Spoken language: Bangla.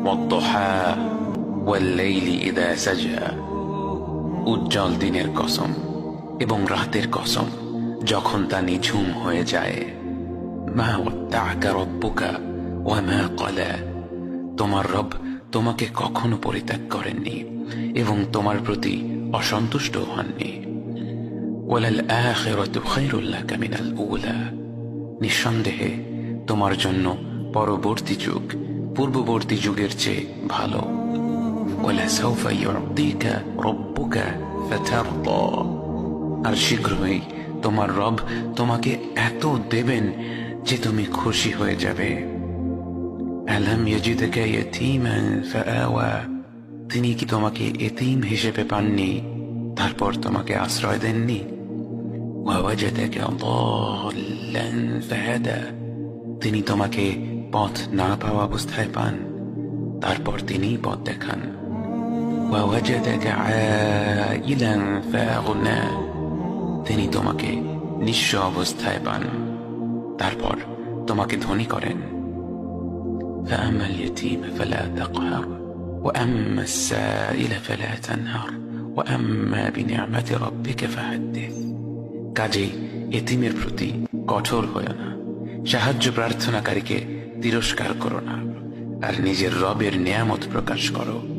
ওয়াদ-দুহা ওয়াল-লাইলি ইযা সাজা, উজ্জ্বল দিনের কসম এবং রাতের কসম যখন তা নিঝুম হয়ে যায়। মা ওয়াদ্দা'আকা রাব্বুকা ওয়া মা ক্বালা, তোমার রব তোমাকে কখনো পরিত্যাগ করেননি এবং তোমার প্রতি অসন্তুষ্ট হননি। ওয়ালাল আখিরাতু খায়রুল লাকা মিনাল উলা, নিঃসন্দেহে তোমার জন্য পরবর্তী যুগ পূর্ববর্তী যুগের চেয়ে ভালো। ওয়ালাসাউফা ইউ'তিকা রাব্বুকা ফাতারদা, আর শীঘ্রই তোমার রব তোমাকে এত দেবেন যে তুমি খুশি হয়ে যাবে। আলাম ইয়াজিদকা ইয়াতীমান ফাআওয়া, তিনি কি তোমাকে এতিম হিসেবে পাননি তারপর তোমাকে আশ্রয় দেননি? ওয়াওয়াজাদাকা দাল্লান ফাহাদা, তিনি তোমাকে পথ না পাওয়া অবস্থায় পান তারপর তিনিই পথ দেখান। ওয়াওয়াজাদাকা আইলান ফাআগনা, তিনি তোমাকে নিঃস্ব অবস্থায় পান তারপর তোমাকে ধনী করেন। فأما اليتيم فلا تقهر وأما السائل فلا تنهر وأما بنعمة ربك فحدث, কাজেই এতিমের প্রতি কঠোর হয়ো না, সাহায্য প্রার্থনাকারীকে তিরস্কার করো না, আর নিজের রবের নেয়ামত প্রকাশ করো।